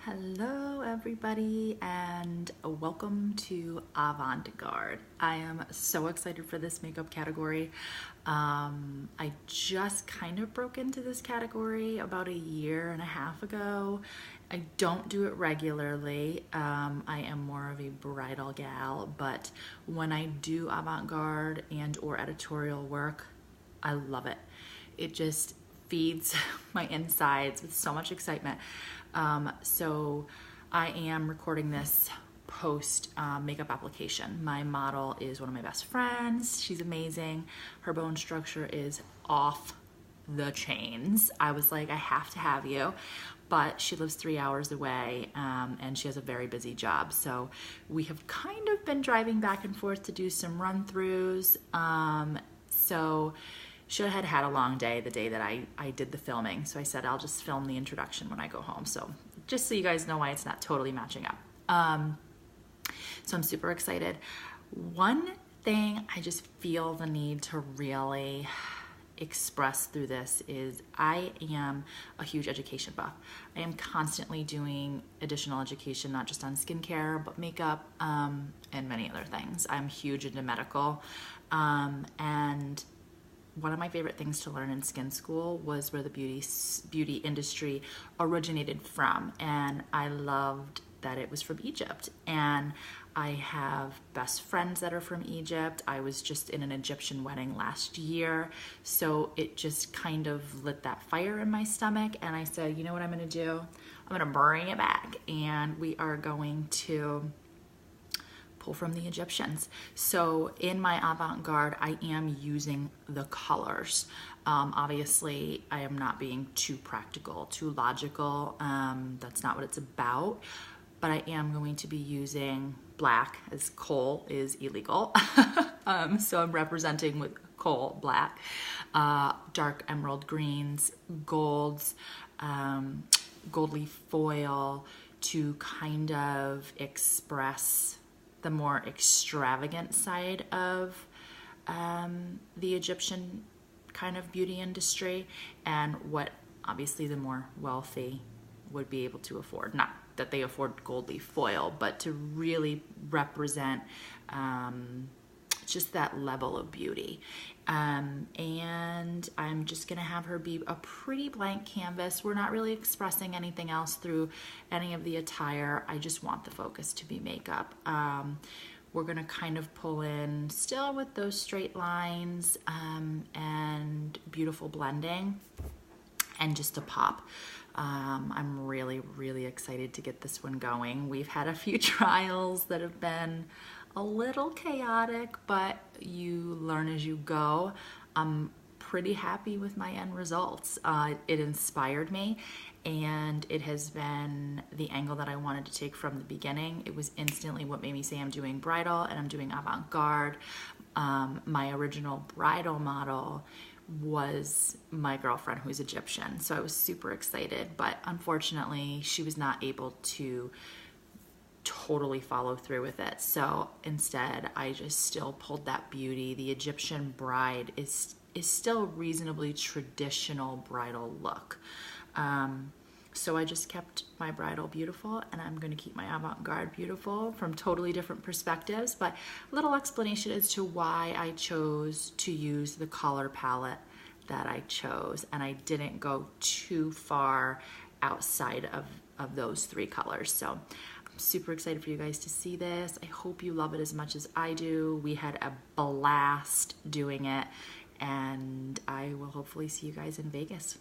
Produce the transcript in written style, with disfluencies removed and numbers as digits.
Hello everybody and welcome to Avant Garde. I am so excited for this makeup category. I just kind of broke into this category about a year and a half ago. I don't do it regularly. I am more of a bridal gal, but when I do avant garde and or editorial work, I love it. It just feeds my insides with so much excitement. So I am recording this post makeup application. My model is one of my best friends. She's amazing. Her bone structure is off the chains. I was like, I have to have you, but she lives 3 hours away and she has a very busy job. So we have kind of been driving back and forth to do some run-throughs. So she had a long day the day that I did the filming. So I said, I'll just film the introduction when I go home. So just so you guys know why it's not totally matching up. So I'm super excited. One thing I just feel the need to really express through this is I am a huge education buff. I am constantly doing additional education, not just on skincare, but makeup and many other things. I'm huge into medical and one of my favorite things to learn in skin school was where the beauty industry originated from, and I loved that it was from Egypt. And I have best friends that are from Egypt. I was just in an Egyptian wedding last year, so it just kind of lit that fire in my stomach, and I said, you know what I'm gonna do? I'm gonna bring it back, and we are going to pull from the Egyptians. So in my avant-garde, I am using the colors. Obviously, I am not being too practical, too logical. That's not what it's about. But I am going to be using black, as coal is illegal. So I'm representing with coal black, dark emerald greens, golds, gold leaf foil to kind of express the more extravagant side of the Egyptian kind of beauty industry and what obviously the more wealthy would be able to afford. Not that they afford gold leaf foil, but to really represent just that level of beauty. And I'm just gonna have her be a pretty blank canvas. We're not really expressing anything else through any of the attire. I just want the focus to be makeup. We're gonna kind of pull in still with those straight lines and beautiful blending and just a pop. I'm really excited to get this one going. We've had a few trials that have been a little chaotic, but you learn as you go. I'm pretty happy with my end results. It inspired me, and it has been the angle that I wanted to take from the beginning. It was instantly what made me say I'm doing bridal and I'm doing avant-garde. My original bridal model was my girlfriend who's Egyptian, so I was super excited, but unfortunately she was not able to totally follow through with it. So instead I just still pulled that beauty. The Egyptian bride is still a reasonably traditional bridal look. So I just kept my bridal beautiful, and I'm going to keep my avant-garde beautiful from totally different perspectives. But a little explanation as to why I chose to use the color palette that I chose, and I didn't go too far outside of those three colors. So I'm super excited for you guys to see this. I hope you love it as much as I do. We had a blast doing it, and I will hopefully see you guys in Vegas.